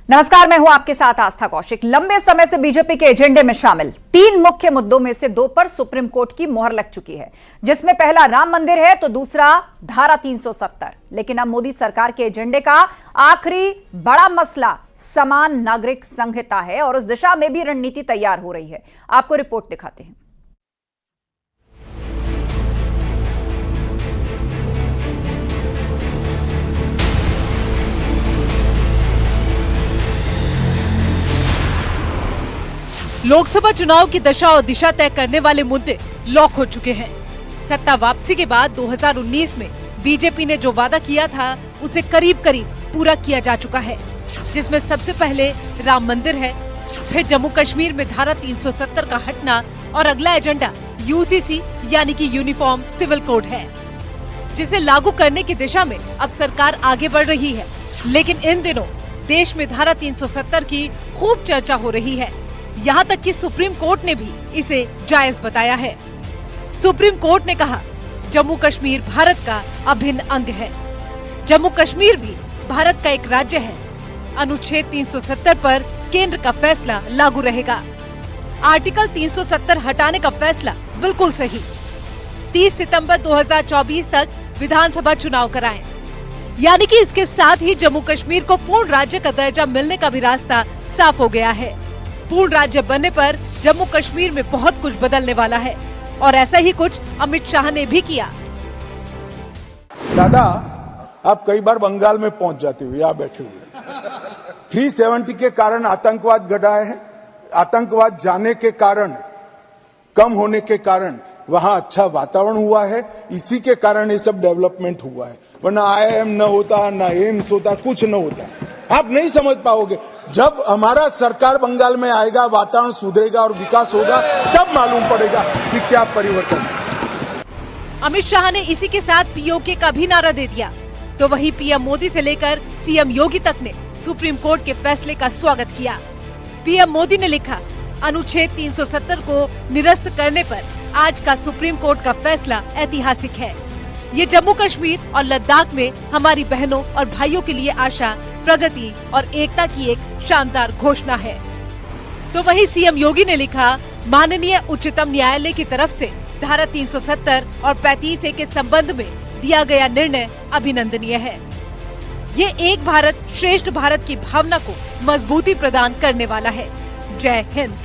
नमस्कार, मैं हूं आपके साथ आस्था कौशिक। लंबे समय से बीजेपी के एजेंडे में शामिल 3 मुख्य मुद्दों में से 2 पर सुप्रीम कोर्ट की मोहर लग चुकी है, जिसमें पहला राम मंदिर है तो दूसरा धारा 370। लेकिन अब मोदी सरकार के एजेंडे का आखिरी बड़ा मसला समान नागरिक संहिता है और इस दिशा में भी रणनीति तैयार हो रही है। आपको रिपोर्ट दिखाते हैं। लोकसभा चुनाव की दशा और दिशा तय करने वाले मुद्दे लॉक हो चुके हैं। सत्ता वापसी के बाद 2019 में बीजेपी ने जो वादा किया था उसे करीब करीब पूरा किया जा चुका है, जिसमें सबसे पहले राम मंदिर है, फिर जम्मू कश्मीर में धारा 370 का हटना और अगला एजेंडा यूसीसी यानी कि यूनिफॉर्म सिविल कोड है, जिसे लागू करने की दिशा में अब सरकार आगे बढ़ रही है। लेकिन इन दिनों देश में धारा 370 की खूब चर्चा हो रही है। यहाँ तक कि सुप्रीम कोर्ट ने भी इसे जायज बताया है। सुप्रीम कोर्ट ने कहा जम्मू कश्मीर भारत का अभिन्न अंग है, जम्मू कश्मीर भी भारत का एक राज्य है। अनुच्छेद 370 पर केंद्र का फैसला लागू रहेगा। आर्टिकल 370 हटाने का फैसला बिल्कुल सही। 30 सितंबर 2024 तक विधानसभा चुनाव कराएं, यानी कि इसके साथ ही जम्मू कश्मीर को पूर्ण राज्य का दर्जा मिलने का भी रास्ता साफ हो गया है। पूर्ण राज्य बनने पर जम्मू कश्मीर में बहुत कुछ बदलने वाला है और ऐसा ही कुछ अमित शाह ने भी किया। दादा, आप कई बार बंगाल में पहुंच जाते हुए यहाँ बैठे हुए 370 के कारण आतंकवाद घटा है। आतंकवाद जाने के कारण, कम होने के कारण वहां अच्छा वातावरण हुआ है। इसी के कारण ये सब डेवलपमेंट हुआ है, वरना IIM न होता, न एम्स होता, कुछ न होता। आप नहीं समझ पाओगे। जब हमारा सरकार बंगाल में आएगा, वातावरण सुधरेगा और विकास होगा, तब मालूम पड़ेगा कि क्या परिवर्तन है। अमित शाह ने इसी के साथ पीओके का भी नारा दे दिया। तो वहीं पीएम मोदी से लेकर सीएम योगी तक ने सुप्रीम कोर्ट के फैसले का स्वागत किया। पीएम मोदी ने लिखा, अनुच्छेद 370 को निरस्त करने पर आज का सुप्रीम कोर्ट का फैसला ऐतिहासिक है। ये जम्मू कश्मीर और लद्दाख में हमारी बहनों और भाइयों के लिए आशा, प्रगति और एकता की एक शानदार घोषणा है। तो वहीं सीएम योगी ने लिखा, माननीय उच्चतम न्यायालय की तरफ से धारा 370 और 35A के संबंध में दिया गया निर्णय अभिनंदनीय है। ये एक भारत श्रेष्ठ भारत की भावना को मजबूती प्रदान करने वाला है। जय हिंद।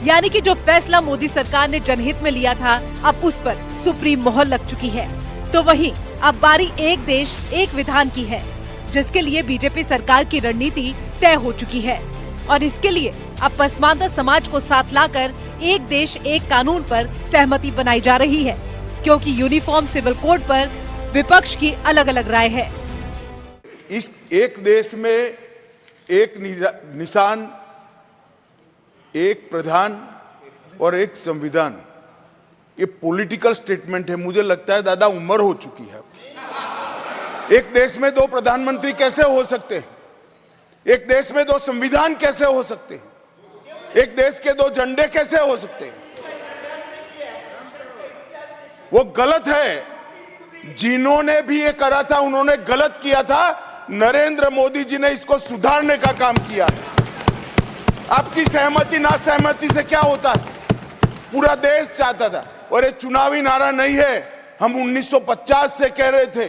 यानी कि जो फैसला मोदी सरकार ने जनहित में लिया था, अब उस पर सुप्रीम मोहर लग चुकी है। तो वहीं अब बारी एक देश एक विधान की है, जिसके लिए बीजेपी सरकार की रणनीति तय हो चुकी है और इसके लिए अब पसमानदा समाज को साथ लाकर एक देश एक कानून पर सहमति बनाई जा रही है, क्योंकि यूनिफॉर्म सिविल कोड पर विपक्ष की अलग अलग राय है। इस एक देश में एक निशान, एक प्रधान और एक संविधान, ये पॉलिटिकल स्टेटमेंट है। मुझे लगता है दादा उम्र हो चुकी है। एक देश में 2 प्रधानमंत्री कैसे हो सकते हैं? एक देश में 2 संविधान कैसे हो सकते हैं? एक देश के 2 झंडे कैसे हो सकते हैं? वो गलत है। जिन्होंने भी ये करा था उन्होंने गलत किया था। नरेंद्र मोदी जी ने इसको सुधारने का काम किया। आपकी सहमति ना सहमति से क्या होता है? पूरा देश चाहता था। और ये चुनावी नारा नहीं है, हम 1950 से कह रहे थे,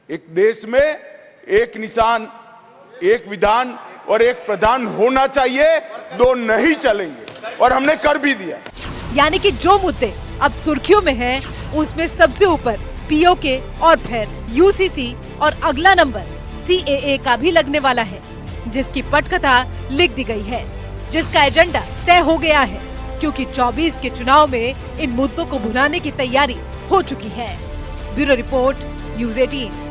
एक देश में एक निशान, एक विधान और एक प्रधान होना चाहिए, 2 नहीं चलेंगे और हमने कर भी दिया। यानी कि जो मुद्दे अब सुर्खियों में हैं, उसमें सबसे ऊपर पीओके और फिर यूसीसी और अगला नंबर CAA का भी लगने वाला है, जिसकी पटकथा लिख दी गई है, जिसका एजेंडा तय हो गया है, क्योंकि 24 के चुनाव में इन मुद्दों को भुनाने की तैयारी हो चुकी है। Bureau report, news 18।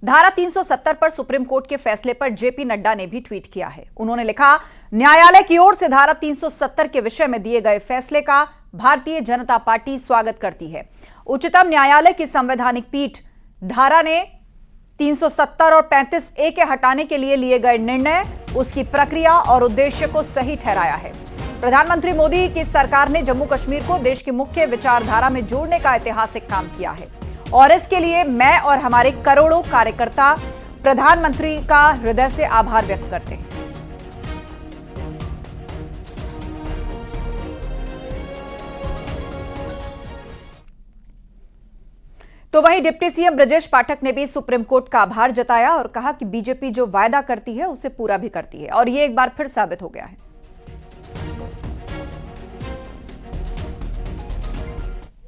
धारा 370 पर सुप्रीम कोर्ट के फैसले पर जेपी नड्डा ने भी ट्वीट किया है। उन्होंने लिखा, न्यायालय की ओर से धारा 370 के विषय में दिए गए फैसले का भारतीय जनता पार्टी स्वागत करती है। उच्चतम न्यायालय की संवैधानिक पीठ धारा ने 370 और 35A के हटाने के लिए गए निर्णय, उसकी प्रक्रिया और उद्देश्य को सही ठहराया है। प्रधानमंत्री मोदी की सरकार ने जम्मू कश्मीर को देश की मुख्य विचारधारा में जोड़ने का ऐतिहासिक काम किया है और इसके लिए मैं और हमारे करोड़ों कार्यकर्ता प्रधानमंत्री का हृदय से आभार व्यक्त करते हैं। तो वहीं डिप्टी सीएम ब्रजेश पाठक ने भी सुप्रीम कोर्ट का आभार जताया और कहा कि बीजेपी जो वायदा करती है उसे पूरा भी करती है और ये एक बार फिर साबित हो गया है।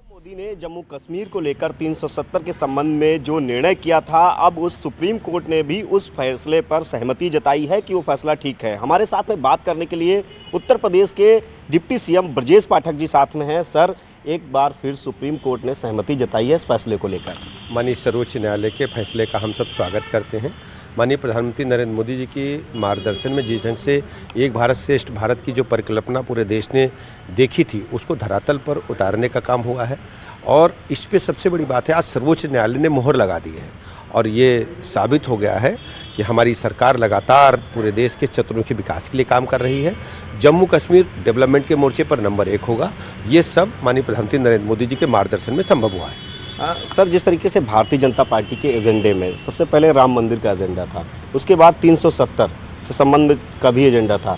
मोदी ने जम्मू कश्मीर को लेकर 370 के संबंध में जो निर्णय किया था, अब उस सुप्रीम कोर्ट ने भी उस फैसले पर सहमति जताई है कि वो फैसला ठीक है। हमारे साथ में बात करने के लिए उत्तर प्रदेश के डिप्टी सीएम ब्रजेश पाठक जी साथ में हैं। सर, एक बार फिर सुप्रीम कोर्ट ने सहमति जताई है इस फैसले को लेकर। माननीय सर्वोच्च न्यायालय के फैसले का हम सब स्वागत करते हैं। माननीय प्रधानमंत्री नरेंद्र मोदी जी की मार्गदर्शन में जिस ढंग से एक भारत श्रेष्ठ भारत की जो परिकल्पना पूरे देश ने देखी थी, उसको धरातल पर उतारने का काम हुआ है और इस पे सबसे बड़ी बात है, आज सर्वोच्च न्यायालय ने मोहर लगा दी है और ये साबित हो गया है कि हमारी सरकार लगातार पूरे देश के चतुर्मुखी विकास के लिए काम कर रही है। जम्मू कश्मीर डेवलपमेंट के मोर्चे पर नंबर 1 होगा। ये सब माननीय प्रधानमंत्री नरेंद्र मोदी जी के मार्गदर्शन में संभव हुआ है। सर, जिस तरीके से भारतीय जनता पार्टी के एजेंडे में सबसे पहले राम मंदिर का एजेंडा था, उसके बाद 370 से संबंधित का भी एजेंडा था,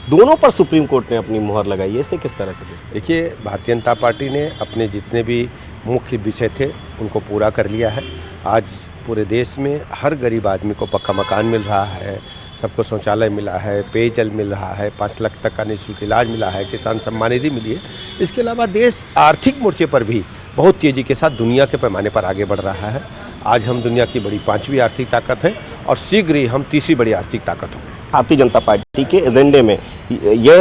दोनों पर सुप्रीम कोर्ट ने अपनी मोहर लगाई है, इससे किस तरह से? देखिए, भारतीय जनता पार्टी ने अपने जितने भी मुख्य विषय थे उनको पूरा कर लिया है। आज पूरे देश में हर गरीब आदमी को पक्का मकान मिल रहा है, सबको शौचालय मिला है, पेयजल मिल रहा है, 5 लाख तक का निःशुल्क इलाज मिला है, किसान सम्मान निधि मिली है। इसके अलावा देश आर्थिक मोर्चे पर भी बहुत तेज़ी के साथ दुनिया के पैमाने पर आगे बढ़ रहा है। आज हम दुनिया की बड़ी 5वीं आर्थिक ताकत हैं और शीघ्र ही हम 3री बड़ी आर्थिक ताकत होंगे। भारतीय जनता पार्टी के एजेंडे में ये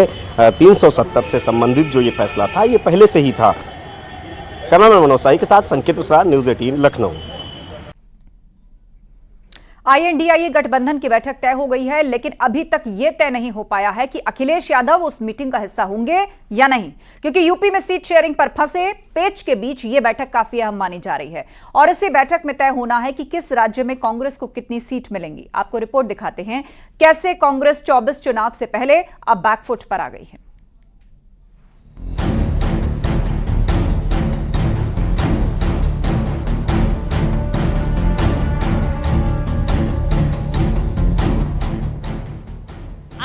370 से संबंधित जो ये फैसला था, ये पहले से ही था। कैमरामैन मनोज साई के साथ संकेत मिश्रा, न्यूज़ 18 लखनऊ। आईएनडीआईए गठबंधन की बैठक तय हो गई है, लेकिन अभी तक यह तय नहीं हो पाया है कि अखिलेश यादव उस मीटिंग का हिस्सा होंगे या नहीं, क्योंकि यूपी में सीट शेयरिंग पर फंसे पेच के बीच यह बैठक काफी अहम मानी जा रही है और इसी बैठक में तय होना है कि किस राज्य में कांग्रेस को कितनी सीट मिलेंगी। आपको रिपोर्ट दिखाते हैं कैसे कांग्रेस 24 चुनाव से पहले अब बैकफुट पर आ गई है।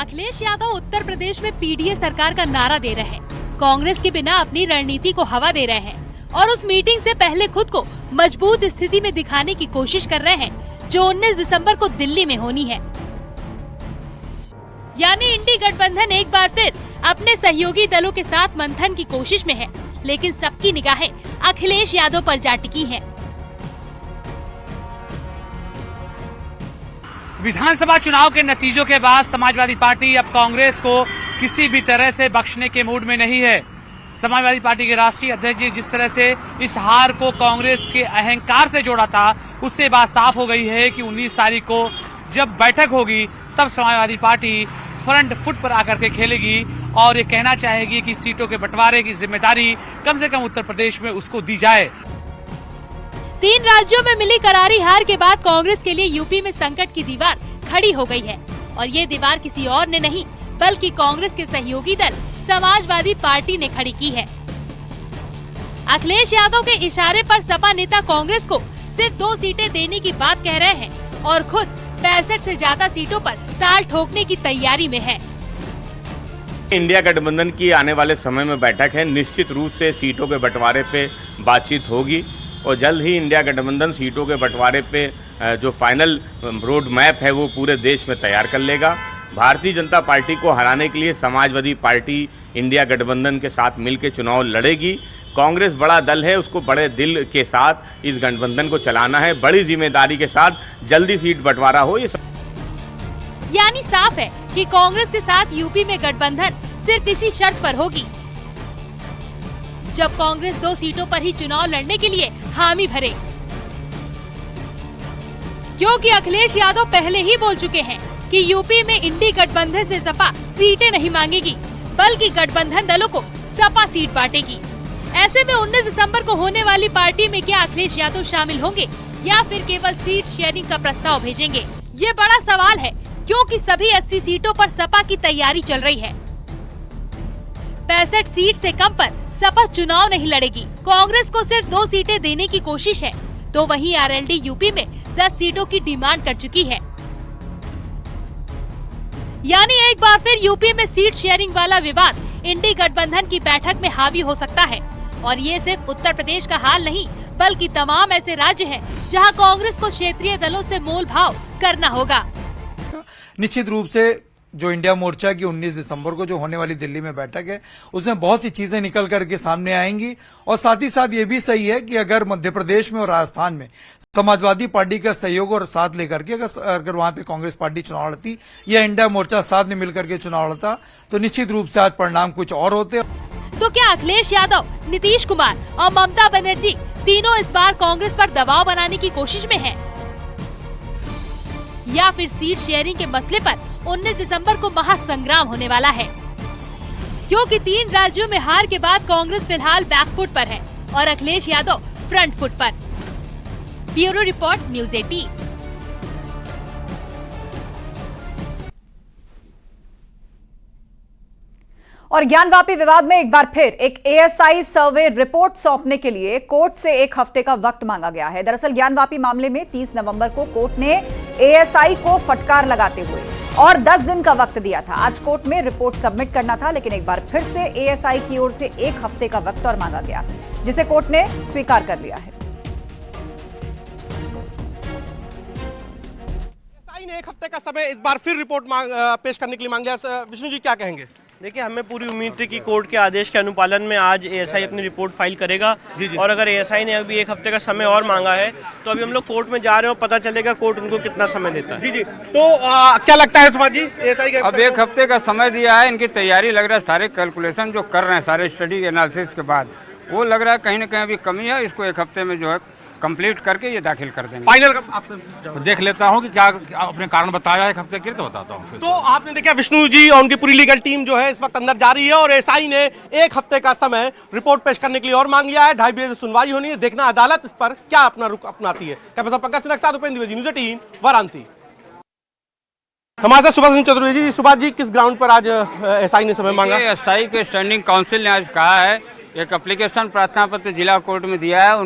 अखिलेश यादव उत्तर प्रदेश में पीडीए सरकार का नारा दे रहे हैं, कांग्रेस के बिना अपनी रणनीति को हवा दे रहे हैं और उस मीटिंग से पहले खुद को मजबूत स्थिति में दिखाने की कोशिश कर रहे हैं, जो 19 दिसंबर को दिल्ली में होनी है। यानी इंडी गठबंधन एक बार फिर अपने सहयोगी दलों के साथ मंथन की कोशिश में है, लेकिन सबकी निगाहें अखिलेश यादव पर जा टिकी हैं। विधानसभा चुनाव के नतीजों के बाद समाजवादी पार्टी अब कांग्रेस को किसी भी तरह से बख्शने के मूड में नहीं है। समाजवादी पार्टी के राष्ट्रीय अध्यक्ष जी जिस तरह से इस हार को कांग्रेस के अहंकार से जोड़ा था, उससे बात साफ हो गई है कि 19 तारीख को जब बैठक होगी तब समाजवादी पार्टी फ्रंट फुट पर आकर के खेलेगी और ये कहना चाहेगी कि सीटों के बंटवारे की जिम्मेदारी कम से कम उत्तर प्रदेश में उसको दी जाए। 3 राज्यों में मिली करारी हार के बाद कांग्रेस के लिए यूपी में संकट की दीवार खड़ी हो गई है और ये दीवार किसी और ने नहीं बल्कि कांग्रेस के सहयोगी दल समाजवादी पार्टी ने खड़ी की है। अखिलेश यादव के इशारे पर सपा नेता कांग्रेस को सिर्फ 2 सीटें देने की बात कह रहे हैं और खुद 65 से ज्यादा सीटों पर ताल ठोकने की तैयारी में है। इंडिया गठबंधन की आने वाले समय में बैठक है, निश्चित रूप से सीटों के बंटवारे पे बातचीत होगी और जल्द ही इंडिया गठबंधन सीटों के बंटवारे पे जो फाइनल रोड मैप है वो पूरे देश में तैयार कर लेगा। भारतीय जनता पार्टी को हराने के लिए समाजवादी पार्टी इंडिया गठबंधन के साथ मिलकर चुनाव लड़ेगी। कांग्रेस बड़ा दल है, उसको बड़े दिल के साथ इस गठबंधन को चलाना है, बड़ी जिम्मेदारी के साथ जल्दी सीट बंटवारा हो। ये यानी साफ है कि कांग्रेस के साथ यूपी में गठबंधन सिर्फ इसी शर्त पर होगी जब कांग्रेस 2 सीटों पर ही चुनाव लड़ने के लिए हामी भरे, क्योंकि अखिलेश यादव पहले ही बोल चुके हैं कि यूपी में इंडी गठबंधन से सपा सीटें नहीं मांगेगी बल्कि गठबंधन दलों को सपा सीट बांटेगी। ऐसे में 19 दिसंबर को होने वाली पार्टी में क्या अखिलेश यादव शामिल होंगे या फिर केवल सीट शेयरिंग का प्रस्ताव भेजेंगे, ये बड़ा सवाल है, क्योंकि सभी 80 सीटों पर सपा की तैयारी चल रही है। 65 सीट से कम पर सपा चुनाव नहीं लड़ेगी। कांग्रेस को सिर्फ 2 सीटें देने की कोशिश है, तो वहीं आरएलडी यूपी में 10 सीटों की डिमांड कर चुकी है। यानी एक बार फिर यूपी में सीट शेयरिंग वाला विवाद इंडी गठबंधन की बैठक में हावी हो सकता है। और ये सिर्फ उत्तर प्रदेश का हाल नहीं, बल्कि तमाम ऐसे राज्य हैं जहां कांग्रेस को क्षेत्रीय दलों से मोल भाव करना होगा। निश्चित रूप से जो इंडिया मोर्चा की 19 दिसंबर को जो होने वाली दिल्ली में बैठक है, उसमें बहुत सी चीजें निकल करके सामने आएंगी। और साथ ही साथ ये भी सही है कि अगर मध्य प्रदेश में और राजस्थान में समाजवादी पार्टी का सहयोग और साथ लेकर के अगर वहां पे कांग्रेस पार्टी चुनाव लड़ती या इंडिया मोर्चा साथ में मिलकर के चुनाव लड़ता, तो निश्चित रूप से आज परिणाम कुछ और होते। तो क्या अखिलेश यादव, नीतीश कुमार और ममता बनर्जी तीनों इस बार कांग्रेस पर दबाव बनाने की कोशिश में हैं? या फिर सीट शेयरिंग के मसले पर 19 दिसंबर को महासंग्राम होने वाला है? क्योंकि 3 राज्यों में हार के बाद कांग्रेस फिलहाल बैकफुट पर है और अखिलेश यादव फ्रंट फुट पर। Bureau report, news 18। और ज्ञानवापी विवाद में एक बार फिर एक एएसआई सर्वे रिपोर्ट सौंपने के लिए कोर्ट से 1 हफ्ते का वक्त मांगा गया है। दरअसल ज्ञानवापी मामले में 30 नवंबर को कोर्ट ने एएसआई को फटकार लगाते हुए और 10 दिन का वक्त दिया था। आज कोर्ट में रिपोर्ट सबमिट करना था, लेकिन एक बार फिर से एएसआई की ओर से 1 हफ्ते का वक्त और मांगा गया, जिसे कोर्ट ने स्वीकार कर लिया है। एएसआई ने 1 हफ्ते का समय इस बार फिर रिपोर्ट पेश करने के लिए मांग लिया। विष्णु जी, क्या कहेंगे? देखिए, हमें पूरी उम्मीद थी कि कोर्ट के आदेश के अनुपालन में आज एएसआई अपनी रिपोर्ट फाइल करेगा। और अगर एएसआई ने अभी 1 हफ्ते का समय और मांगा है, तो अभी हम लोग कोर्ट में जा रहे हैं और पता चलेगा कोर्ट उनको कितना समय देता है। जी। तो क्या लगता है सुभाष जी, एएसआई के अब 1 हफ्ते का समय दिया है, इनकी तैयारी लग रहा है, सारे कैलकुलेशन जो कर रहे हैं, सारे स्टडी एनालिसिस के बाद वो लग रहा है कहीं ना कहीं अभी कमी है। इसको 1 हफ्ते में जो है कंप्लीट करके ये दाखिल कर देंगे। फाइनल आप देख लेता हूँ कि क्या अपने कारण बताया 1 हफ्ते के लिए, तो बताता हूँ। तो आपने देखा विष्णु जी और उनकी पूरी लीगल टीम जो है इस वक्त अंदर जा रही है और एएसआई ने 1 हफ्ते का समय रिपोर्ट पेश करने के लिए और मांग लिया है। 2.5 बजे से सुनवाई होनी है। देखना अदालत इस पर क्या अपना रुख अपनाती है। कैमरा पंकज सिन्हा के साथ उपेंद्र द्विवेदी, न्यूज़ 18 वाराणसी। हमारे साथ सुभाष चतुर्वेदी जी। सुभाष जी, किस ग्राउंड पर आज एएसआई ने समय मांगा? एएसआई के स्टैंडिंग काउंसिल ने आज कहा है, एक एप्लीकेशन प्रार्थना पत्र जिला कोर्ट में दिया है।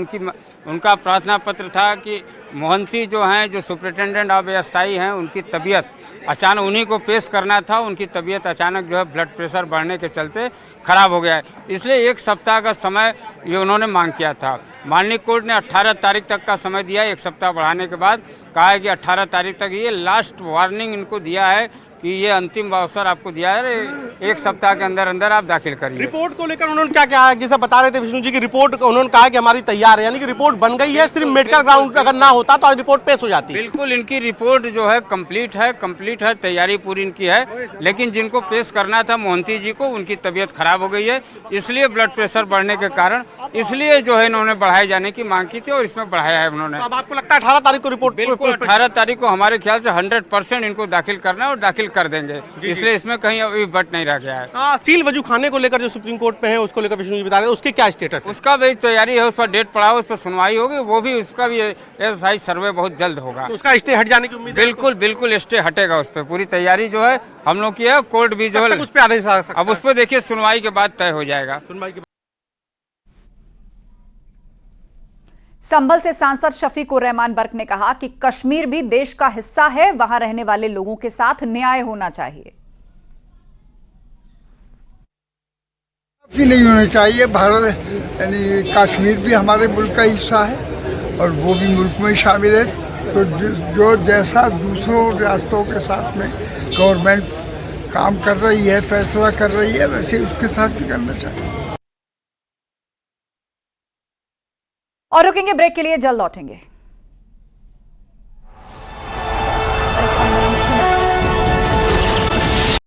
उनका प्रार्थना पत्र था कि मोहंती जो हैं, जो सुपरिटेंडेंट ऑफ एएसआई हैं, उनकी तबीयत अचानक, उन्हीं को पेश करना था। उनकी तबीयत अचानक जो है ब्लड प्रेशर बढ़ने के चलते खराब हो गया है, इसलिए 1 सप्ताह का समय ये उन्होंने मांग किया था। माननीय कोर्ट ने 18 तारीख तक का समय दिया है। 1 सप्ताह बढ़ाने के बाद कहा है कि 18 तारीख तक, ये लास्ट वार्निंग इनको दिया है कि ये अंतिम अवसर आपको दिया है, 1 सप्ताह के अंदर अंदर आप दाखिल करिए। रिपोर्ट को लेकर उन्होंने क्या कहा? जैसे बता रहे थे विष्णु जी की रिपोर्ट उन्होंने कहा कि हमारी तैयार है, यानी कि रिपोर्ट बन गई है, सिर्फ मेडिकल ग्राउंड अगर ना होता तो आज रिपोर्ट पेश हो जाती। बिल्कुल, इनकी रिपोर्ट जो है कंप्लीट है, तैयारी पूरी इनकी है। लेकिन जिनको पेश करना था मोहंती जी को, उनकी तबीयत खराब हो गई है, इसलिए ब्लड प्रेशर बढ़ने के कारण, इसलिए जो है इन्होंने बढ़ाए जाने की मांग की थी और इसमें बढ़ाया है उन्होंने। अब आपको लगता है 18 तारीख को रिपोर्ट? बिल्कुल, 18 तारीख को हमारे ख्याल से 100% इनको दाखिल करना है और दाखिल कर देंगे, इसलिए इसमें कहीं अभी बट नहीं रह गया है। सील वजू खाने को लेकर जो सुप्रीम कोर्ट पे है, उसको लेकर विष्णु जी बता रहे हैं, उसके क्या स्टेटस है? उसका भी तैयारी है, उस पर डेट पड़ा है, उस पर सुनवाई होगी, वो भी उसका भी एएसआई सर्वे बहुत जल्द होगा। तो उसका स्टे हट जाने की उम्मीद? बिल्कुल स्टे हटेगा। उस पर पूरी तैयारी जो है हम लोग की है। कोर्ट भी जो है उस पर आदेश आ सकता है। अब उस पर देखिए सुनवाई के बाद तय हो जाएगा। संभल से सांसद शफीकुर रहमान बर्क ने कहा कि कश्मीर भी देश का हिस्सा है, वहां रहने वाले लोगों के साथ न्याय होना चाहिए। भी नहीं होना चाहिए। भारत यानी कश्मीर भी हमारे मुल्क का हिस्सा है और वो भी मुल्क में शामिल है। तो जो जैसा दूसरों रियासतों के साथ में गवर्नमेंट काम कर रही है, फैसला कर रही है, वैसे उसके साथ भी करना चाहिए। और रुकेंगे ब्रेक के लिए, जल्द लौटेंगे।